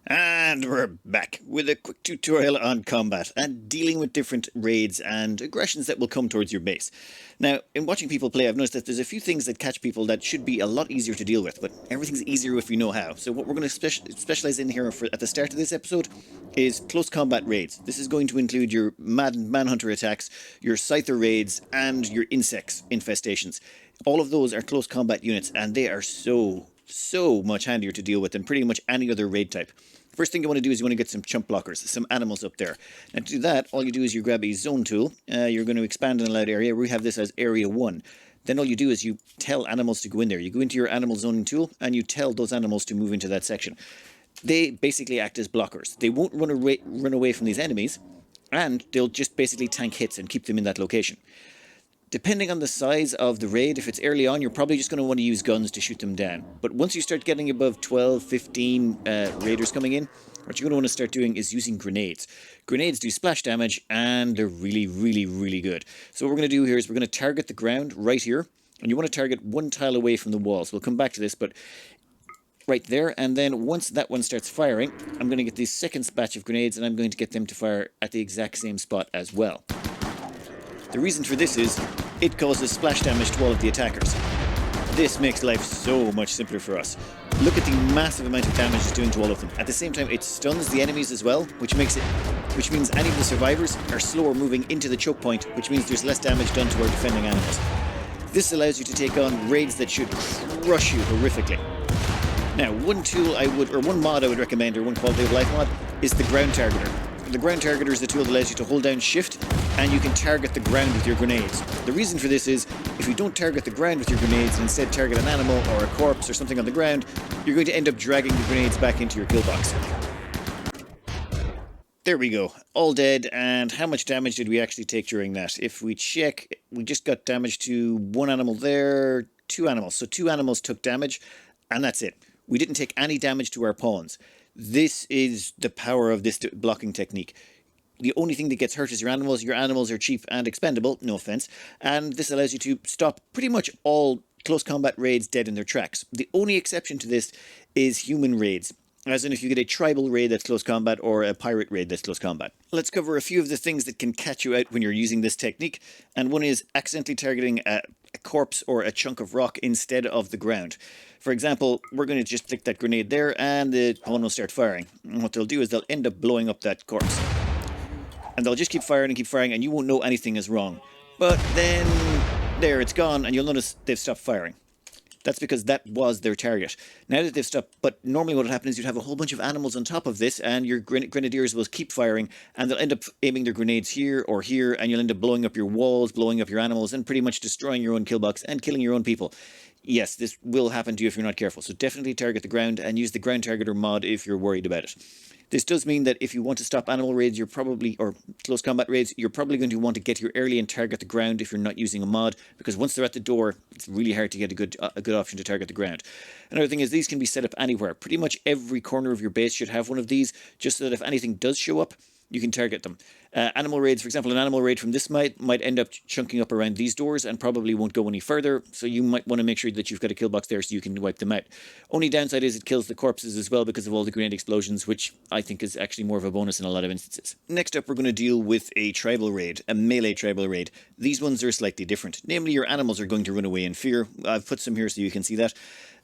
And we're back with a quick tutorial on combat and dealing with different raids and aggressions that will come towards your base. Now, in watching people play, I've noticed that there's a few things that catch people that should be a lot easier to deal with, but everything's easier if you know how. So what we're going to specialize in here at the start of this episode is close combat raids. This is going to include your Manhunter attacks, your Scyther raids, and your insects infestations. All of those are close combat units, and they are so much handier to deal with than pretty much any other raid type. First thing you want to do is you want to get some chump blockers, some animals up there. Now to do that, all you do is you grab a zone tool. You're going to expand an allowed area. We have this as area 1. Then all you do is you tell animals to go in there. You go into your animal zoning tool and you tell those animals to move into that section. They basically act as blockers. They won't run away from these enemies, and they'll just basically tank hits and keep them in that location. Depending on the size of the raid, if it's early on, you're probably just going to want to use guns to shoot them down. But once you start getting above 12, 15 raiders coming in, what you're going to want to start doing is using grenades. Grenades do splash damage, and they're really good. So what we're going to do here is we're going to target the ground right here, and you want to target one tile away from the walls. We'll come back to this, but right there, and then once that one starts firing, I'm going to get the second batch of grenades, and I'm going to get them to fire at the exact same spot as well. The reason for this is it causes splash damage to all of the attackers. This makes life so much simpler for us. Look at the massive amount of damage it's doing to all of them. At the same time, it stuns the enemies as well, which means any of the survivors are slower moving into the choke point, which means there's less damage done to our defending animals. This allows you to take on raids that should crush you horrifically. Now, one mod I would recommend, or one quality of life mod, is the ground targeter. The ground targeter is the tool that allows you to hold down shift, and you can target the ground with your grenades. The reason for this is, if you don't target the ground with your grenades and instead target an animal or a corpse or something on the ground, you're going to end up dragging the grenades back into your kill box. There we go, all dead. And how much damage did we actually take during that? If we check, we just got damage to one animal there, 2 animals. So 2 animals took damage, and that's it. We didn't take any damage to our pawns. This is the power of this blocking technique. The only thing that gets hurt is your animals. Your animals are cheap and expendable, no offense, and this allows you to stop pretty much all close combat raids dead in their tracks. The only exception to this is human raids, as in if you get a tribal raid that's close combat or a pirate raid that's close combat. Let's cover a few of the things that can catch you out when you're using this technique, and one is accidentally targeting a corpse or a chunk of rock instead of the ground. For example, we're going to just flick that grenade there and the pawn will start firing. And what they'll do is they'll end up blowing up that corpse. And they'll just keep firing and you won't know anything is wrong. But then, there, it's gone, and you'll notice they've stopped firing. That's because that was their target. Now that they've stopped, but normally what would happen is you'd have a whole bunch of animals on top of this, and your Grenadiers will keep firing, and they'll end up aiming their grenades here or here, and you'll end up blowing up your walls, blowing up your animals, and pretty much destroying your own kill box and killing your own people. Yes, this will happen to you if you're not careful, so definitely target the ground and use the ground targeter mod if you're worried about it. This does mean that if you want to stop animal raids, or close combat raids, you're probably going to want to get here early and target the ground if you're not using a mod, because once they're at the door, it's really hard to get a good option to target the ground. Another thing is these can be set up anywhere. Pretty much every corner of your base should have one of these, just so that if anything does show up, you can target them. Animal raids, for example, an animal raid from this might end up chunking up around these doors and probably won't go any further, so you might want to make sure that you've got a kill box there so you can wipe them out. Only downside is it kills the corpses as well because of all the grenade explosions, which I think is actually more of a bonus in a lot of instances. Next up, we're going to deal with a tribal raid, a melee tribal raid. These ones are slightly different. Namely, your animals are going to run away in fear. I've put some here so you can see that.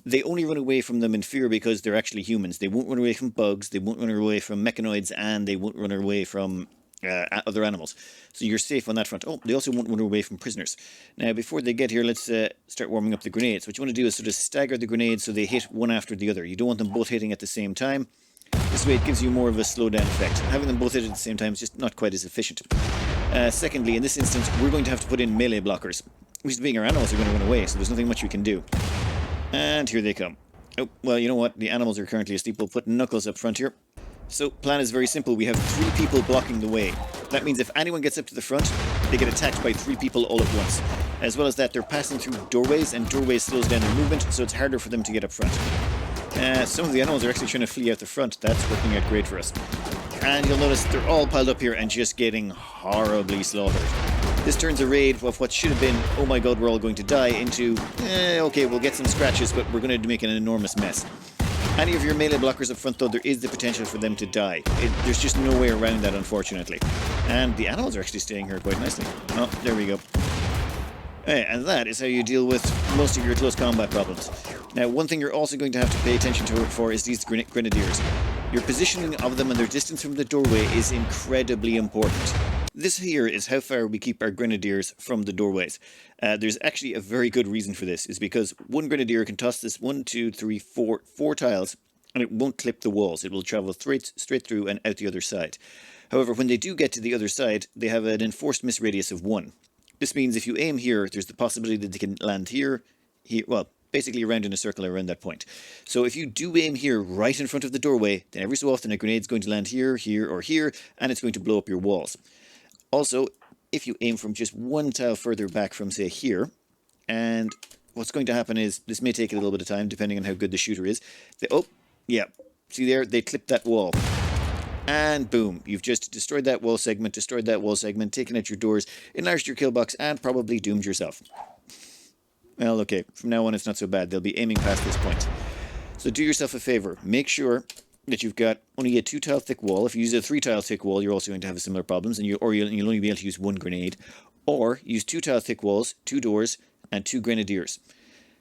They only run away from them in fear because they're actually humans. They won't run away from bugs, they won't run away from mechanoids, and they won't run away from other animals. So you're safe on that front. Oh, they also won't run away from prisoners. Now, before they get here, let's start warming up the grenades. What you want to do is sort of stagger the grenades so they hit one after the other. You don't want them both hitting at the same time. This way it gives you more of a slowdown effect. Having them both hit at the same time is just not quite as efficient. Secondly, in this instance, we're going to have to put in melee blockers. Reason being, our animals are going to run away, so there's nothing much we can do. And here they come. Oh, well, you know what? The animals are currently asleep. We'll put knuckles up front here. So, plan is very simple. We have 3 people blocking the way. That means if anyone gets up to the front, they get attacked by 3 people all at once. As well as that, they're passing through doorways, and doorways slows down their movement, so it's harder for them to get up front. Some of the animals are actually trying to flee out the front. That's working out great for us. And you'll notice they're all piled up here and just getting horribly slaughtered. This turns a raid of what should have been, oh my god, we're all going to die, into, okay, we'll get some scratches, but we're going to make an enormous mess. Any of your melee blockers up front, though, there is the potential for them to die. There's just no way around that, unfortunately. And the animals are actually staying here quite nicely. Oh, there we go. And that is how you deal with most of your close combat problems. Now, one thing you're also going to have to pay attention for is these Grenadiers. Your positioning of them and their distance from the doorway is incredibly important. This here is how far we keep our Grenadiers from the doorways. There's actually a very good reason for this, is because one Grenadier can toss this 1, 2, 3, 4 tiles, and it won't clip the walls. It will travel straight through and out the other side. However, when they do get to the other side, they have an enforced miss radius of 1. This means if you aim here, there's the possibility that they can land here, well, basically around in a circle around that point. So if you do aim here right in front of the doorway, then every so often a grenade's going to land here, here, or here, and it's going to blow up your walls. Also, if you aim from just one tile further back from, say, here, and what's going to happen is, this may take a little bit of time, depending on how good the shooter is. Oh, yeah, see there, they clipped that wall. And boom, you've just destroyed that wall segment, taken out your doors, enlarged your kill box, and probably doomed yourself. Well, okay, from now on it's not so bad. They'll be aiming past this point. So do yourself a favor. Make sure that you've got only a 2 tile thick wall. If you use a 3 tile thick wall, you're also going to have similar problems, and you'll only be able to use 1 grenade. Or use 2 tile thick walls, 2 doors, and 2 Grenadiers.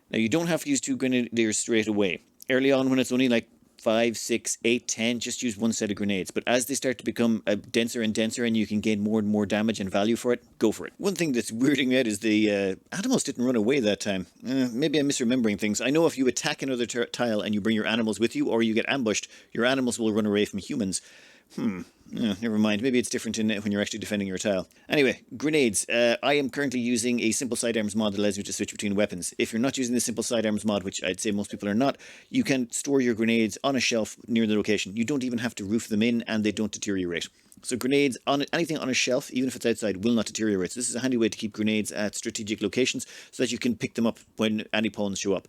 Now, you don't have to use 2 Grenadiers straight away. Early on, when it's only like 5, 6, 8, 10, just use 1 set of grenades. But as they start to become denser and denser and you can gain more and more damage and value for it, go for it. One thing that's weirding me out is the animals didn't run away that time. Maybe I'm misremembering things. I know if you attack another tile and you bring your animals with you, or you get ambushed, your animals will run away from humans. Never mind. Maybe it's different when you're actually defending your tile. Anyway, grenades. I am currently using a simple sidearms mod that allows you to switch between weapons. If you're not using the simple sidearms mod, which I'd say most people are not, you can store your grenades on a shelf near the location. You don't even have to roof them in, and they don't deteriorate. So grenades, anything on a shelf, even if it's outside, will not deteriorate. So this is a handy way to keep grenades at strategic locations so that you can pick them up when any pawns show up.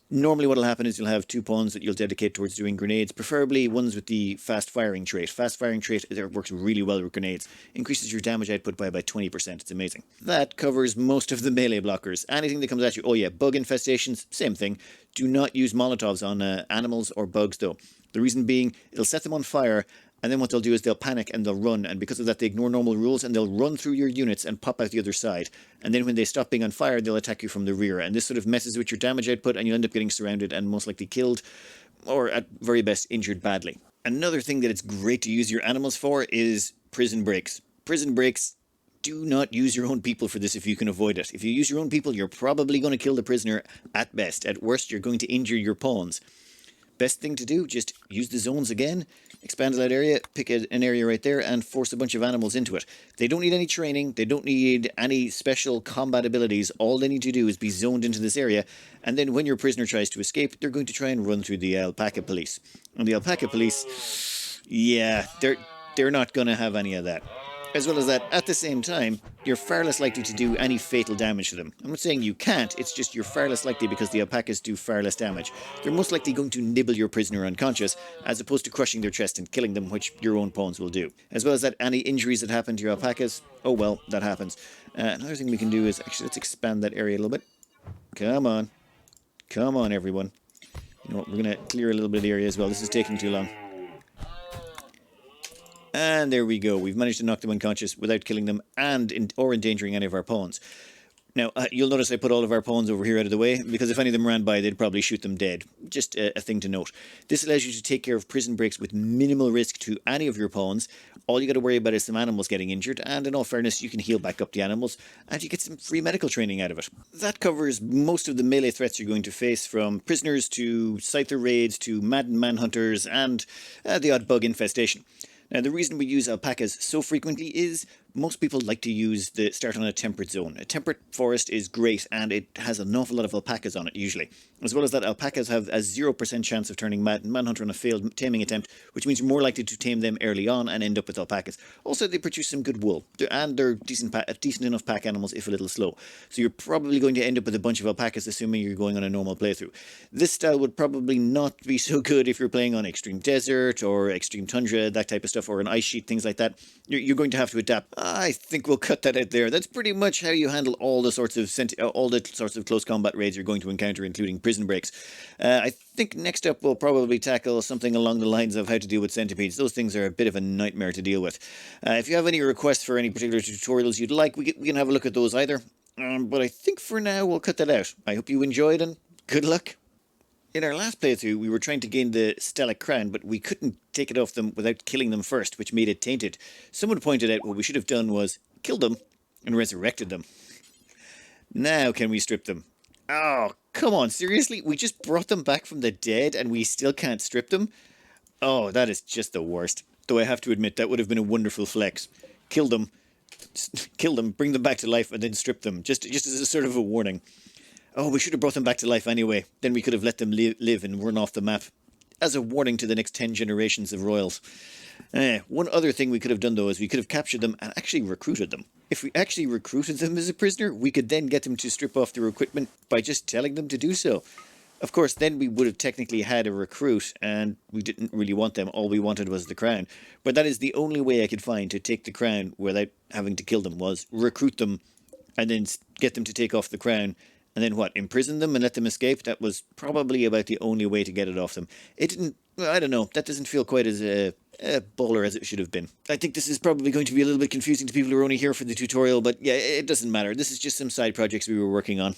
Normally what will happen is you'll have 2 pawns that you'll dedicate towards doing grenades, preferably ones with the fast firing trait. Fast firing trait works really well with grenades. Increases your damage output by about 20%. It's amazing. That covers most of the melee blockers. Anything that comes at you. Oh yeah, bug infestations, same thing. Do not use Molotovs on animals or bugs though. The reason being, it'll set them on fire, and then what they'll do is they'll panic and they'll run, and because of that they ignore normal rules and they'll run through your units and pop out the other side. And then when they stop being on fire, they'll attack you from the rear, and this sort of messes with your damage output, and you'll end up getting surrounded and most likely killed, or at very best injured badly. Another thing that it's great to use your animals for is prison breaks. Prison breaks, do not use your own people for this if you can avoid it. If you use your own people, you're probably going to kill the prisoner at best. At worst, you're going to injure your pawns. Best thing to do, just use the zones again, expand that area, pick an area right there, and force a bunch of animals into it. They don't need any training, they don't need any special combat abilities. All they need to do is be zoned into this area, and then when your prisoner tries to escape, they're going to try and run through the Alpaca police. And the Alpaca police, yeah, they're not going to have any of that. As well as that, at the same time, you're far less likely to do any fatal damage to them. I'm not saying you can't, it's just you're far less likely because the alpacas do far less damage. They're most likely going to nibble your prisoner unconscious, as opposed to crushing their chest and killing them, which your own pawns will do. As well as that, any injuries that happen to your alpacas, oh well, that happens. Another thing we can do is, actually, let's expand that area a little bit. Come on. Come on, everyone. You know what, we're going to clear a little bit of the area as well. This is taking too long. And there we go. We've managed to knock them unconscious without killing them or endangering any of our pawns. Now, you'll notice I put all of our pawns over here out of the way, because if any of them ran by, they'd probably shoot them dead. Just a thing to note. This allows you to take care of prison breaks with minimal risk to any of your pawns. All you got to worry about is some animals getting injured, and in all fairness, you can heal back up the animals, and you get some free medical training out of it. That covers most of the melee threats you're going to face, from prisoners to Scyther raids to Manhunters and the odd bug infestation. Now, the reason we use alpacas so frequently is most people like to start on a temperate zone. A temperate forest is great, and it has an awful lot of alpacas on it, usually. As well as that, alpacas have a 0% chance of turning Manhunter on a failed taming attempt, which means you're more likely to tame them early on and end up with alpacas. Also, they produce some good wool, and they're decent enough pack animals if a little slow. So you're probably going to end up with a bunch of alpacas, assuming you're going on a normal playthrough. This style would probably not be so good if you're playing on extreme desert or extreme tundra, that type of stuff, or an ice sheet, things like that. You're going to have to adapt. I think we'll cut that out there. That's pretty much how you handle all the sorts of close combat raids you're going to encounter, including prison breaks. I think next up we'll probably tackle something along the lines of how to deal with centipedes. Those things are a bit of a nightmare to deal with. If you have any requests for any particular tutorials you'd like, we can have a look at those either. But I think for now we'll cut that out. I hope you enjoyed and good luck. In our last playthrough, we were trying to gain the Stellic Crown, but we couldn't take it off them without killing them first, which made it tainted. Someone pointed out what we should have done was killed them and resurrected them. Now can we strip them? Oh, come on, seriously? We just brought them back from the dead and we still can't strip them? Oh, that is just the worst. Though I have to admit, that would have been a wonderful flex. Kill them, bring them back to life, and then strip them, just as a sort of a warning. Oh, we should have brought them back to life anyway. Then we could have let them live and run off the map. As a warning to the next 10 generations of royals. One other thing we could have done, though, is we could have captured them and actually recruited them. If we actually recruited them as a prisoner, we could then get them to strip off their equipment by just telling them to do so. Of course, then we would have technically had a recruit, and we didn't really want them. All we wanted was the crown. But that is the only way I could find to take the crown without having to kill them, was recruit them and then get them to take off the crown. And then what, imprison them and let them escape? That was probably about the only way to get it off them. It didn't, I don't know, that doesn't feel quite as baller as it should have been. I think this is probably going to be a little bit confusing to people who are only here for the tutorial, but yeah, it doesn't matter. This is just some side projects we were working on.